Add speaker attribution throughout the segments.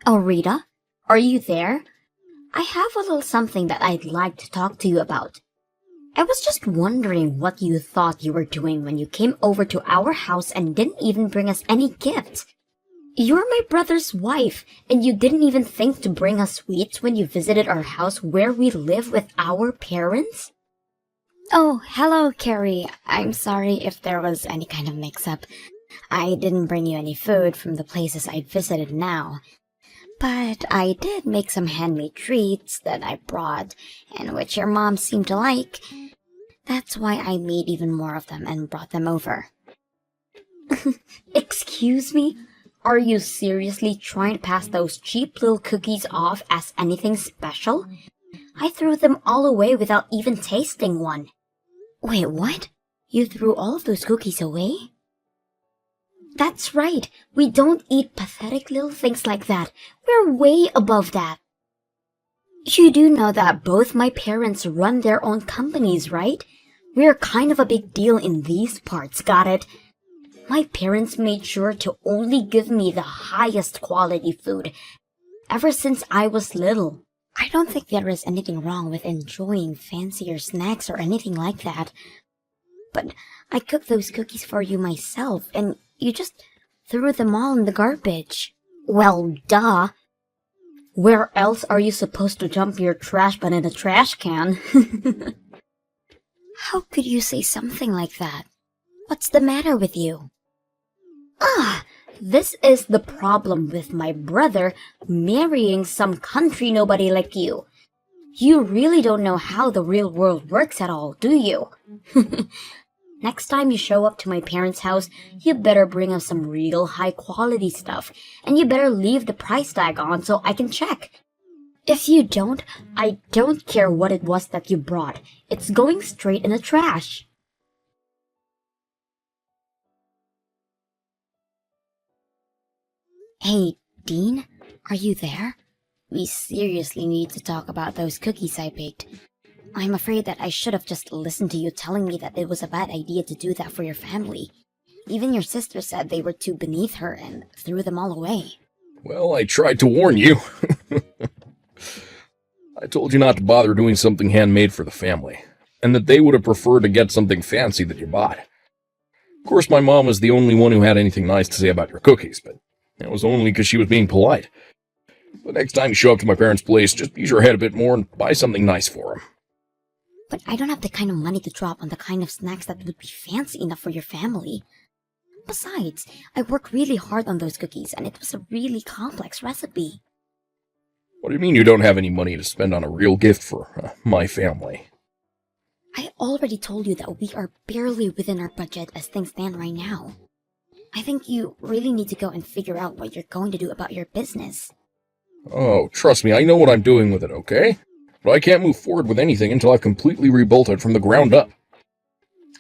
Speaker 1: Oh, Rita, are you there? I have a little something that I'd like to talk to you about. I was just wondering what you thought you were doing when you came over to our house and didn't even bring us any gifts. You're my brother's wife, and you didn't even think to bring us sweets when you visited our house where we live with our parents? Oh, hello, Carrie. I'm sorry if there was any kind of mix-up. I didn't bring you any food from the places I'd visited now. But I did make some handmade treats that I brought, and which your mom seemed to like. That's why I made even more of them and brought them over. Excuse me? Are you seriously trying to pass those cheap little cookies off as anything special? I threw them all away without even tasting one. Wait, what? You threw all of those cookies away? That's right. We don't eat pathetic little things like that. We're way above that. You do know that both my parents run their own companies, right? We're kind of a big deal in these parts, got it? My parents made sure to only give me the highest quality food ever since I was little. I don't think there is anything wrong with enjoying fancier snacks or anything like that. But I cooked those cookies for you myself, and you just threw them all in the garbage. Well, duh. Where else are you supposed to dump your trash but in a trash can? How could you say something like that? What's the matter with you? This is the problem with my brother marrying some country nobody like you. You really don't know how the real world works at all, do you? Next time you show up to my parents' house, you better bring us some real high-quality stuff, and you better leave the price tag on so I can check. If you don't, I don't care what it was that you brought. It's going straight in the trash. Hey, Dean, are you there? We seriously need to talk about those cookies I baked. I'm afraid that I should have just listened to you telling me that it was a bad idea to do that for your family. Even your sister said they were too beneath her and threw them all away.
Speaker 2: Well, I tried to warn you. I told you not to bother doing something handmade for the family, and that they would have preferred to get something fancy that you bought. Of course, my mom was the only one who had anything nice to say about your cookies, but that was only because she was being polite. The next time you show up to my parents' place, just use your head a bit more and buy something nice for them.
Speaker 1: But I don't have the kind of money to drop on the kind of snacks that would be fancy enough for your family. Besides, I worked really hard on those cookies, and it was a really complex recipe.
Speaker 2: What do you mean you don't have any money to spend on a real gift for my family?
Speaker 1: I already told you that we are barely within our budget as things stand right now. I think you really need to go and figure out what you're going to do about your business.
Speaker 2: Oh, trust me, I know what I'm doing with it, okay? But I can't move forward with anything until I've completely rebuilt it from the ground up.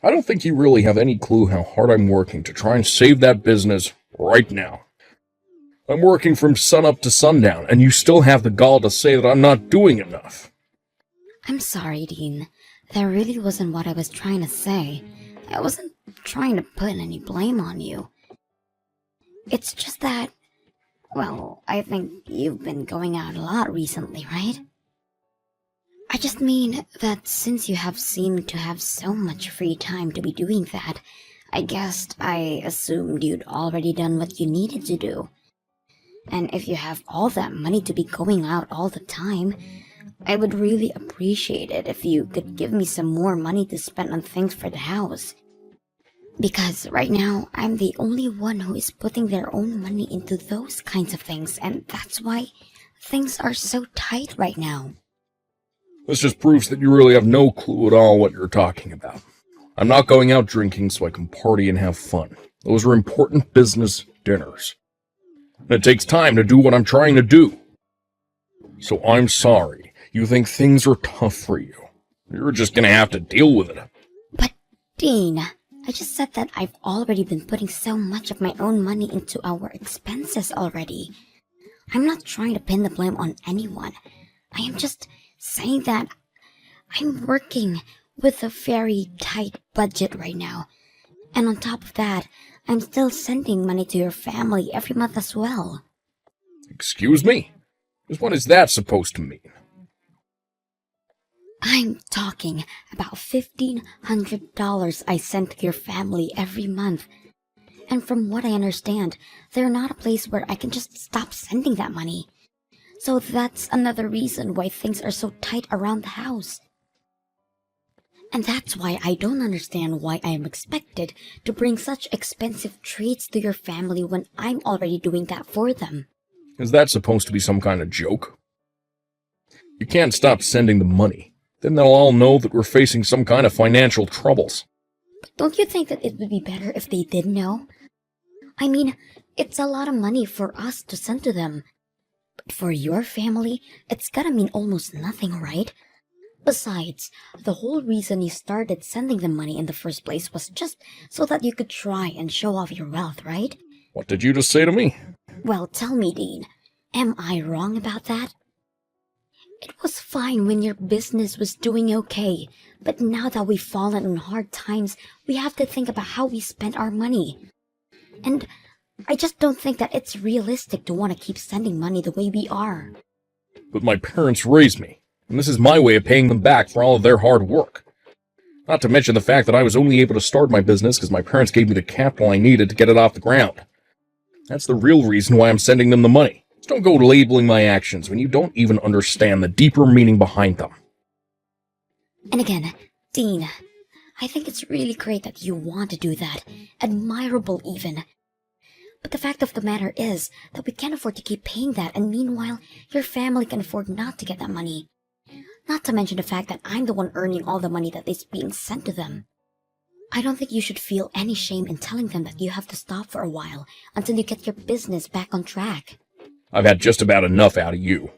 Speaker 2: I don't think you really have any clue how hard I'm working to try and save that business right now. I'm working from sunup to sundown, and you still have the gall to say that I'm not doing enough.
Speaker 1: I'm sorry, Dean. That really wasn't what I was trying to say. I wasn't trying to put any blame on you. It's just that, well, I think you've been going out a lot recently, right? I just mean that since you have seemed to have so much free time to be doing that, I assumed you'd already done what you needed to do. And if you have all that money to be going out all the time, I would really appreciate it if you could give me some more money to spend on things for the house. Because right now, I'm the only one who is putting their own money into those kinds of things, and that's why things are so tight right now.
Speaker 2: This just proves that you really have no clue at all what you're talking about. I'm not going out drinking so I can party and have fun. Those are important business dinners. And it takes time to do what I'm trying to do. So I'm sorry. You think things are tough for you. You're just gonna have to deal with it.
Speaker 1: But, Dean, I just said that I've already been putting so much of my own money into our expenses already. I'm not trying to pin the blame on anyone. I am just saying that I'm working with a very tight budget right now. And on top of that, I'm still sending money to your family every month as well.
Speaker 2: Excuse me? Just what is that supposed to mean?
Speaker 1: I'm talking about $1,500 I send to your family every month. And from what I understand, they're not a place where I can just stop sending that money. So that's another reason why things are so tight around the house. And that's why I don't understand why I am expected to bring such expensive treats to your family when I'm already doing that for them.
Speaker 2: Is that supposed to be some kind of joke? You can't stop sending the money. Then they'll all know that we're facing some kind of financial troubles.
Speaker 1: But don't you think that it would be better if they did know? I mean, it's a lot of money for us to send to them. But for your family, it's gotta mean almost nothing, right? Besides, the whole reason you started sending them money in the first place was just so that you could try and show off your wealth, right?
Speaker 2: What did you just say to me?
Speaker 1: Well, tell me, Dean, am I wrong about that? It was fine when your business was doing okay, but now that we've fallen on hard times, we have to think about how we spend our money. And I just don't think that it's realistic to want to keep sending money the way we are.
Speaker 2: But my parents raised me, and this is my way of paying them back for all of their hard work. Not to mention the fact that I was only able to start my business because my parents gave me the capital I needed to get it off the ground. That's the real reason why I'm sending them the money. Just don't go labeling my actions when you don't even understand the deeper meaning behind them.
Speaker 1: And again, Dean, I think it's really great that you want to do that. Admirable even. But the fact of the matter is that we can't afford to keep paying that, and meanwhile, your family can afford not to get that money. Not to mention the fact that I'm the one earning all the money that is being sent to them. I don't think you should feel any shame in telling them that you have to stop for a while until you get your business back on track.
Speaker 2: I've had just about enough out of you.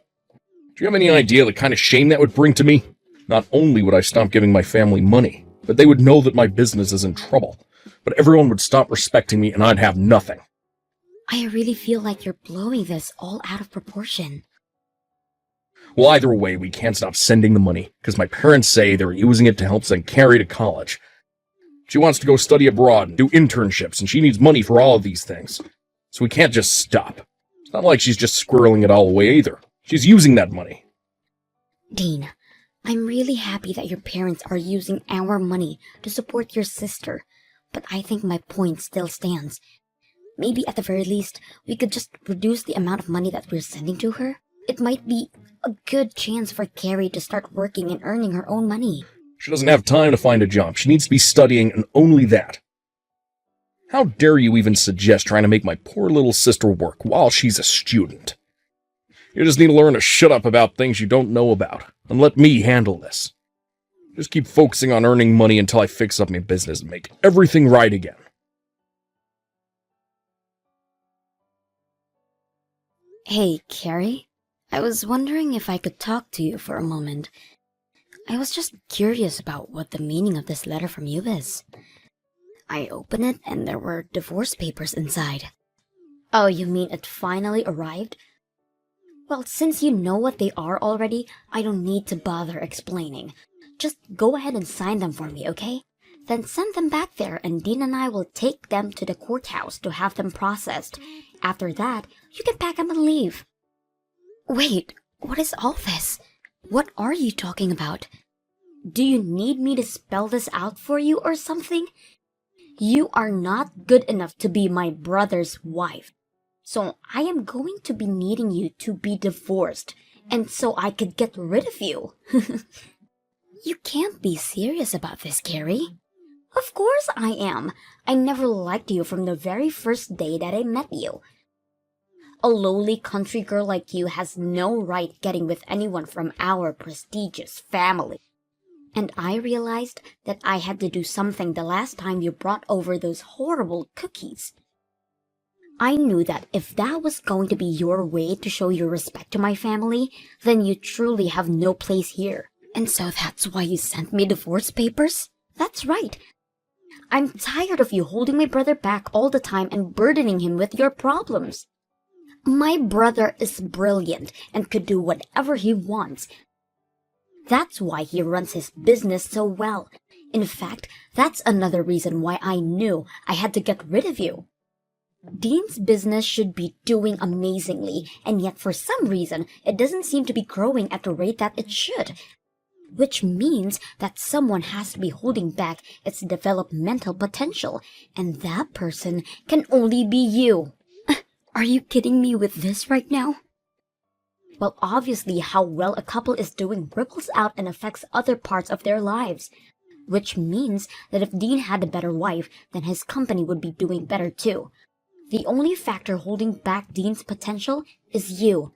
Speaker 2: Do you have any idea the kind of shame that would bring to me? Not only would I stop giving my family money, but they would know that my business is in trouble. But everyone would stop respecting me and I'd have nothing.
Speaker 1: I really feel like you're blowing this all out of proportion.
Speaker 2: Well, either way, we can't stop sending the money, because my parents say they're using it to help send Carrie to college. She wants to go study abroad and do internships, and she needs money for all of these things. So we can't just stop. It's not like she's just squirreling it all away either. She's using that money.
Speaker 1: Dean, I'm really happy that your parents are using our money to support your sister, but I think my point still stands. Maybe at the very least, we could just reduce the amount of money that we're sending to her. It might be a good chance for Carrie to start working and earning her own money.
Speaker 2: She doesn't have time to find a job. She needs to be studying, and only that. How dare you even suggest trying to make my poor little sister work while she's a student? You just need to learn to shut up about things you don't know about, and let me handle this. Just keep focusing on earning money until I fix up my business and make everything right again.
Speaker 1: Hey, Carrie. I was wondering if I could talk to you for a moment. I was just curious about what the meaning of this letter from you is. I opened it and there were divorce papers inside. Oh, you mean it finally arrived? Well, since you know what they are already, I don't need to bother explaining. Just go ahead and sign them for me, okay? Then send them back there and Dean and I will take them to the courthouse to have them processed. After that, you can pack them and leave. Wait, what is all this? What are you talking about? Do you need me to spell this out for you or something? You are not good enough to be my brother's wife. So I am going to be needing you to be divorced, and so I could get rid of you. You can't be serious about this, Carrie. Of course I am. I never liked you from the very first day that I met you. A lowly country girl like you has no right getting with anyone from our prestigious family. And I realized that I had to do something the last time you brought over those horrible cookies. I knew that if that was going to be your way to show your respect to my family, then you truly have no place here. And so that's why you sent me divorce papers? That's right. I'm tired of you holding my brother back all the time and burdening him with your problems. My brother is brilliant and could do whatever he wants. That's why he runs his business so well. In fact, that's another reason why I knew I had to get rid of you. Dean's business should be doing amazingly, and yet for some reason, it doesn't seem to be growing at the rate that it should. Which means that someone has to be holding back its developmental potential, and that person can only be you. Are you kidding me with this right now? Well, obviously, how well a couple is doing ripples out and affects other parts of their lives. Which means that if Dean had a better wife, then his company would be doing better too. The only factor holding back Dean's potential is you.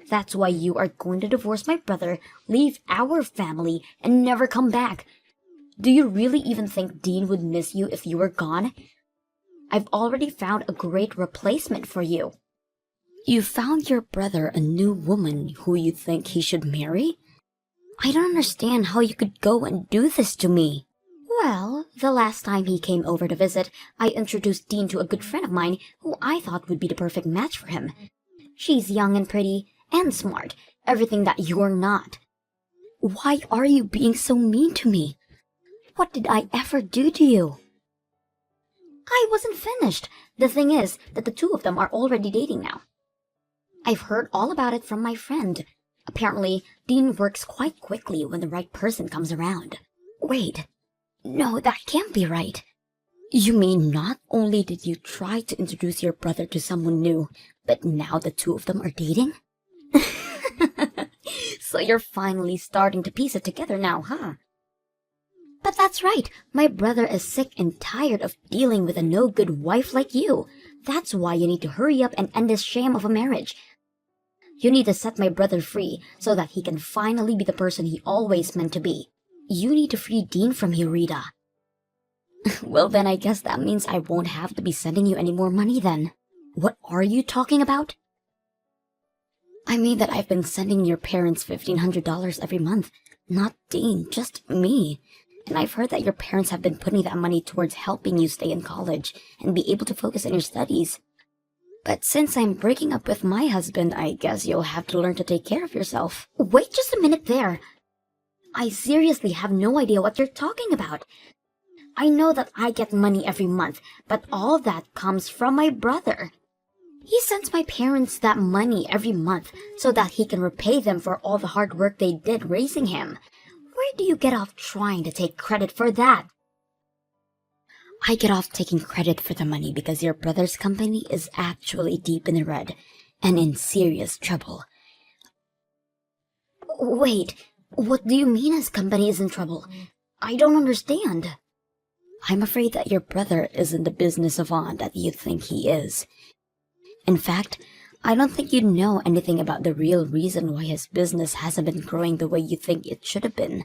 Speaker 1: That's why you are going to divorce my brother, leave our family, and never come back. Do you really even think Dean would miss you if you were gone? I've already found a great replacement for you. You found your brother a new woman who you think he should marry? I don't understand how you could go and do this to me. Well, the last time he came over to visit, I introduced Dean to a good friend of mine who I thought would be the perfect match for him. She's young and pretty, and smart, everything that you're not. Why are you being so mean to me? What did I ever do to you? I wasn't finished. The thing is that the two of them are already dating now. I've heard all about it from my friend. Apparently, Dean works quite quickly when the right person comes around. Wait, no, that can't be right. You mean not only did you try to introduce your brother to someone new, but now the two of them are dating? So you're finally starting to piece it together now, huh? But that's right, my brother is sick and tired of dealing with a no-good wife like you. That's why you need to hurry up and end this sham of a marriage. You need to set my brother free so that he can finally be the person he always meant to be. You need to free Dean from you, Rita. Well, then I guess that means I won't have to be sending you any more money then. What are you talking about? I mean that I've been sending your parents $1,500 every month. Not Dean, just me. And I've heard that your parents have been putting that money towards helping you stay in college and be able to focus on your studies. But since I'm breaking up with my husband, I guess you'll have to learn to take care of yourself. Wait just a minute there. I seriously have no idea what you're talking about. I know that I get money every month, but all that comes from my brother. He sends my parents that money every month so that he can repay them for all the hard work they did raising him. Where do you get off trying to take credit for that? I get off taking credit for the money because your brother's company is actually deep in the red and in serious trouble. Wait, what do you mean his company is in trouble? I don't understand. I'm afraid that your brother isn't the business savant that you think he is. In fact, I don't think you know anything about the real reason why his business hasn't been growing the way you think it should have been.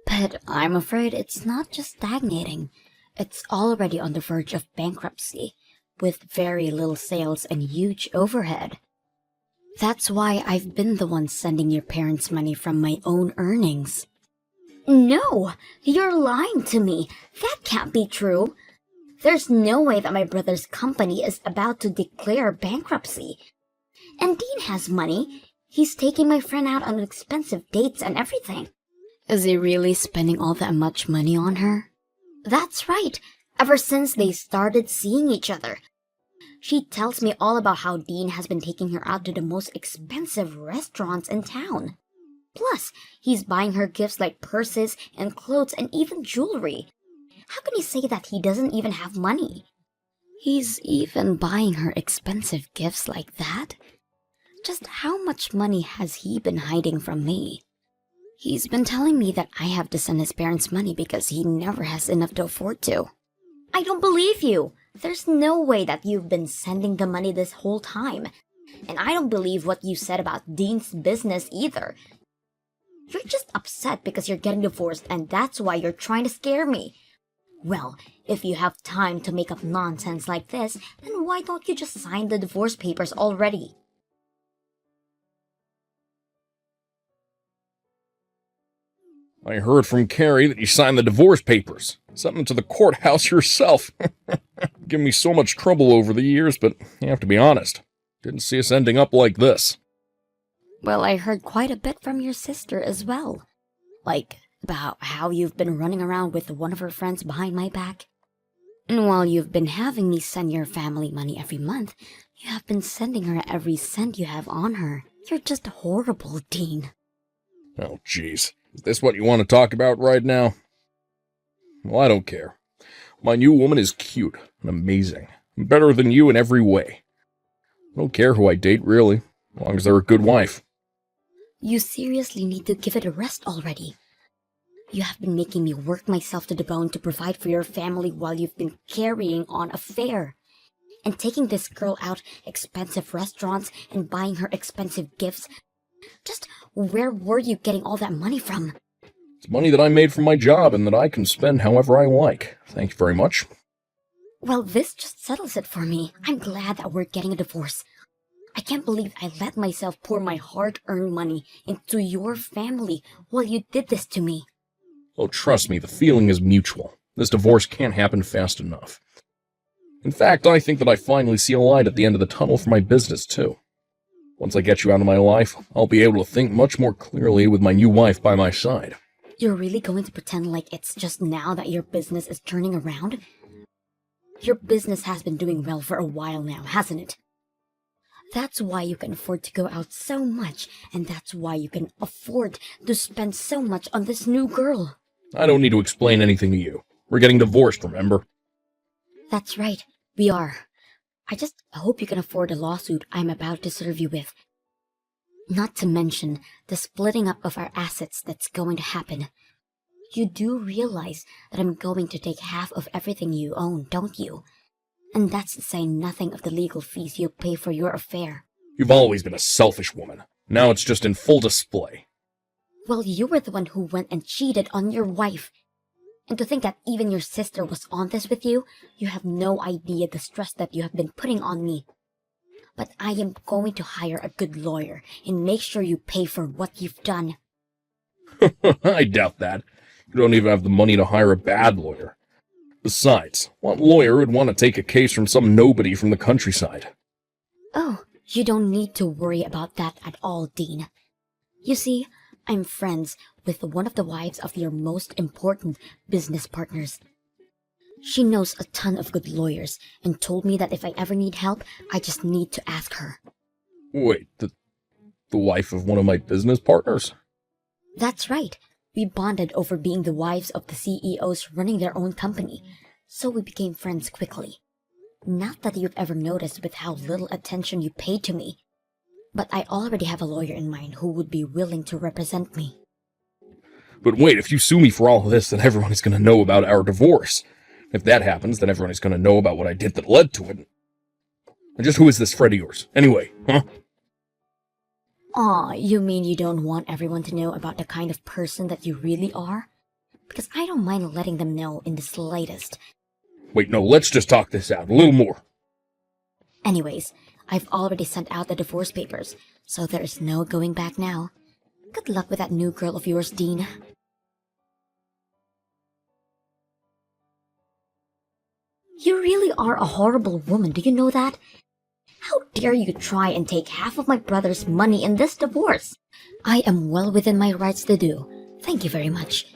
Speaker 1: But I'm afraid it's not just stagnating. It's already on the verge of bankruptcy, with very little sales and huge overhead. That's why I've been the one sending your parents money from my own earnings. No, you're lying to me. That can't be true. There's no way that my brother's company is about to declare bankruptcy. And Dean has money. He's taking my friend out on expensive dates and everything. Is he really spending all that much money on her? That's right. Ever since they started seeing each other. She tells me all about how Dean has been taking her out to the most expensive restaurants in town. Plus, he's buying her gifts like purses and clothes and even jewelry. How can he say that he doesn't even have money? He's even buying her expensive gifts like that? Just how much money has he been hiding from me? He's been telling me that I have to send his parents money because he never has enough to afford to. I don't believe you. There's no way that you've been sending the money this whole time. And I don't believe what you said about Dean's business either. You're just upset because you're getting divorced and that's why you're trying to scare me. Well, if you have time to make up nonsense like this, then why don't you just sign the divorce papers already?
Speaker 2: I heard from Carrie that you signed the divorce papers. Sent them to the courthouse yourself. Given me so much trouble over the years, but you have to be honest. Didn't see us ending up like this.
Speaker 1: Well, I heard quite a bit from your sister as well. Like, about how you've been running around with one of her friends behind my back. And while you've been having me send your family money every month, you have been sending her every cent you have on her. You're just horrible, Dean.
Speaker 2: Oh, jeez. Is this what you want to talk about right now? Well, I don't care. My new woman is cute and amazing. Better than you in every way. I don't care who I date, really, as long as they're a good wife.
Speaker 1: You seriously need to give it a rest already. You have been making me work myself to the bone to provide for your family while you've been carrying on a affair. And taking this girl out expensive restaurants and buying her expensive gifts. Just where were you getting all that money from?
Speaker 2: It's money that I made from my job and that I can spend however I like. Thank you very much.
Speaker 1: Well, this just settles it for me. I'm glad that we're getting a divorce. I can't believe I let myself pour my hard-earned money into your family while you did this to me.
Speaker 2: Oh, trust me, the feeling is mutual. This divorce can't happen fast enough. In fact, I think that I finally see a light at the end of the tunnel for my business, too. Once I get you out of my life, I'll be able to think much more clearly with my new wife by my side.
Speaker 1: You're really going to pretend like it's just now that your business is turning around? Your business has been doing well for a while now, hasn't it? That's why you can afford to go out so much, and that's why you can afford to spend so much on this new girl.
Speaker 2: I don't need to explain anything to you. We're getting divorced, remember?
Speaker 1: That's right, we are. I just hope you can afford the lawsuit I'm about to serve you with. Not to mention the splitting up of our assets that's going to happen. You do realize that I'm going to take half of everything you own, don't you? And that's to say nothing of the legal fees you'll pay for your affair.
Speaker 2: You've always been a selfish woman. Now it's just in full display.
Speaker 1: Well, you were the one who went and cheated on your wife. And to think that even your sister was on this with you, you have no idea the stress that you have been putting on me. But I am going to hire a good lawyer and make sure you pay for what you've done.
Speaker 2: I doubt that. You don't even have the money to hire a bad lawyer. Besides, what lawyer would want to take a case from some nobody from the countryside?
Speaker 1: Oh, you don't need to worry about that at all, Dean. You see, I'm friends with one of the wives of your most important business partners. She knows a ton of good lawyers and told me that if I ever need help, I just need to ask her.
Speaker 2: Wait, the wife of one of my business partners?
Speaker 1: That's right. We bonded over being the wives of the CEOs running their own company, so we became friends quickly. Not that you've ever noticed with how little attention you paid to me, but I already have a lawyer in mind who would be willing to represent me.
Speaker 2: But wait, if you sue me for all of this, then everyone is going to know about our divorce. If that happens, then everyone is going to know about what I did that led to it. And just who is this friend of yours, anyway, huh?
Speaker 1: Aw, you mean you don't want everyone to know about the kind of person that you really are? Because I don't mind letting them know in the slightest.
Speaker 2: Wait, no, let's just talk this out a little more.
Speaker 1: Anyways, I've already sent out the divorce papers, so there is no going back now. Good luck with that new girl of yours, Dean. You really are a horrible woman, do you know that? How dare you try and take half of my brother's money in this divorce? I am well within my rights to do. Thank you very much.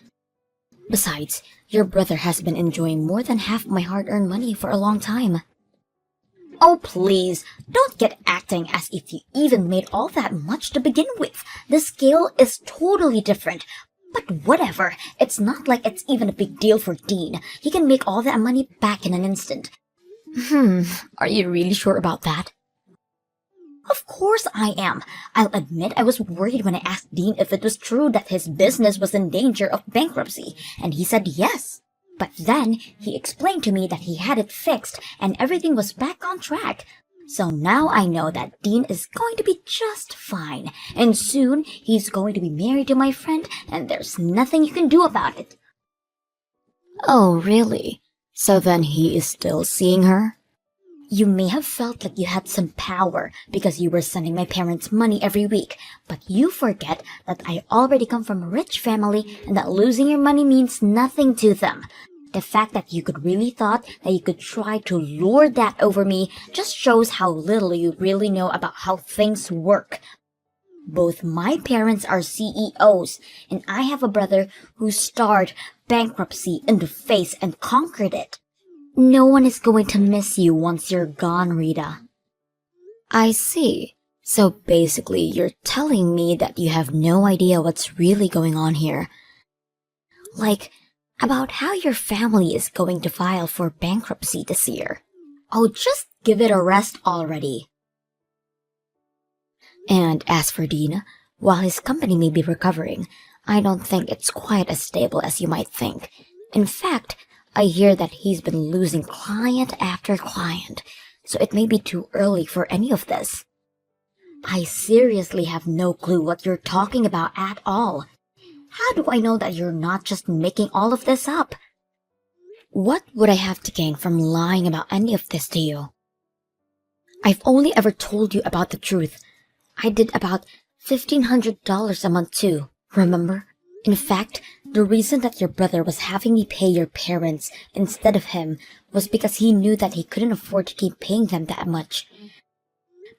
Speaker 1: Besides, your brother has been enjoying more than half my hard-earned money for a long time. Oh, please, don't get acting as if you even made all that much to begin with. The scale is totally different. But whatever, it's not like it's even a big deal for Dean. He can make all that money back in an instant. Are you really sure about that? Of course I am. I'll admit I was worried when I asked Dean if it was true that his business was in danger of bankruptcy, and he said yes. But then he explained to me that he had it fixed and everything was back on track. So now I know that Dean is going to be just fine, and soon he's going to be married to my friend, and there's nothing you can do about it. Oh, really? So then he is still seeing her? You may have felt like you had some power because you were sending my parents money every week, but you forget that I already come from a rich family and that losing your money means nothing to them. The fact that you could really thought that you could try to lord that over me just shows how little you really know about how things work. Both my parents are CEOs, and I have a brother who stared bankruptcy in the face and conquered it. No one is going to miss you once you're gone, Rita.
Speaker 3: I see. So basically, you're telling me that you have no idea what's really going on here. Like, about how your family is going to file for bankruptcy this year.
Speaker 1: Oh, just give it a rest already.
Speaker 3: And as for Dean, while his company may be recovering, I don't think it's quite as stable as you might think. In fact, I hear that he's been losing client after client, so it may be too early for any of this.
Speaker 1: I seriously have no clue what you're talking about at all. How do I know that you're not just making all of this up?
Speaker 3: What would I have to gain from lying about any of this to you? I've only ever told you about the truth. I did about $1,500 a month too, remember? In fact, the reason that your brother was having me pay your parents instead of him was because he knew that he couldn't afford to keep paying them that much.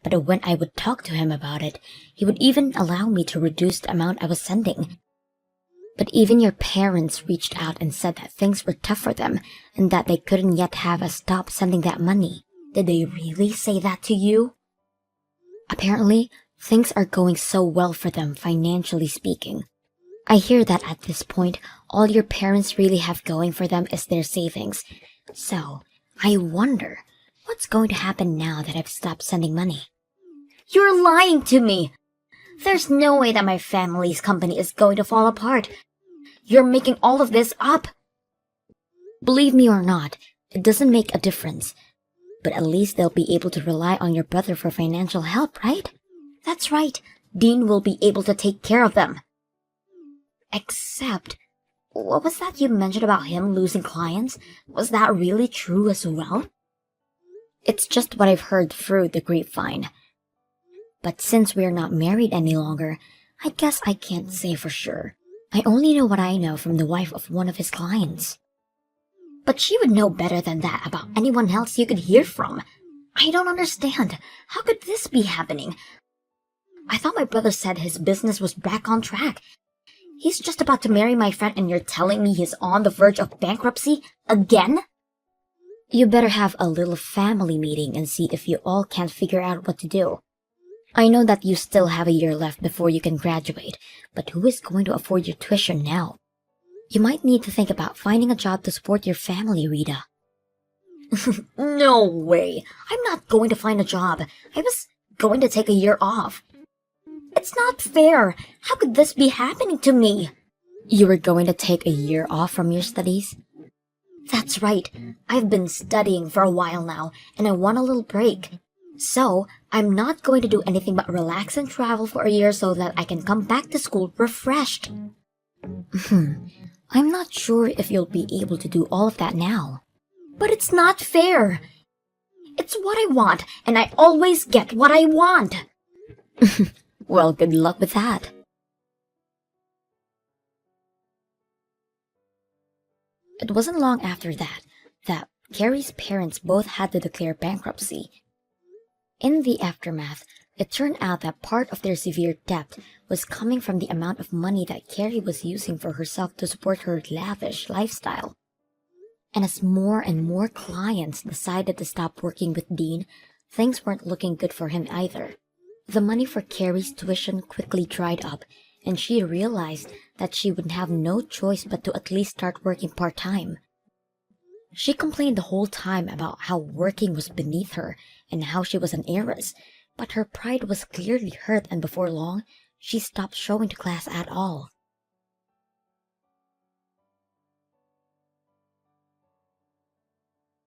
Speaker 3: But when I would talk to him about it, he would even allow me to reduce the amount I was sending. But even your parents reached out and said that things were tough for them and that they couldn't yet have us stop sending that money.
Speaker 1: Did they really say that to you?
Speaker 3: Apparently, things are going so well for them financially speaking. I hear that at this point, all your parents really have going for them is their savings. So, I wonder, what's going to happen now that I've stopped sending money?
Speaker 1: You're lying to me! There's no way that my family's company is going to fall apart. You're making all of this up.
Speaker 3: Believe me or not, it doesn't make a difference. But at least they'll be able to rely on your brother for financial help, right?
Speaker 1: That's right. Dean will be able to take care of them. Except, what was that you mentioned about him losing clients? Was that really true as well?
Speaker 3: It's just what I've heard through the grapevine. But since we're not married any longer, I guess I can't say for sure. I only know what I know from the wife of one of his clients.
Speaker 1: But she would know better than that about anyone else you could hear from. I don't understand. How could this be happening? I thought my brother said his business was back on track. He's just about to marry my friend and you're telling me he's on the verge of bankruptcy again?
Speaker 3: You better have a little family meeting and see if you all can't figure out what to do. I know that you still have a year left before you can graduate, but who is going to afford your tuition now? You might need to think about finding a job to support your family, Rita.
Speaker 1: No way. I'm not going to find a job. I was going to take a year off. It's not fair. How could this be happening to me?
Speaker 3: You were going to take a year off from your studies?
Speaker 1: That's right. I've been studying for a while now, and I want a little break. So, I'm not going to do anything but relax and travel for a year so that I can come back to school refreshed.
Speaker 3: I'm not sure if you'll be able to do all of that now.
Speaker 1: But it's not fair. It's what I want, and I always get what I want.
Speaker 3: Well, good luck with that. It wasn't long after that Carrie's parents both had to declare bankruptcy. In the aftermath, it turned out that part of their severe debt was coming from the amount of money that Carrie was using for herself to support her lavish lifestyle. And as more and more clients decided to stop working with Dean, things weren't looking good for him either. The money for Carrie's tuition quickly dried up, and she realized that she would have no choice but to at least start working part-time. She complained the whole time about how working was beneath her and how she was an heiress, but her pride was clearly hurt, and before long, she stopped showing to class at all.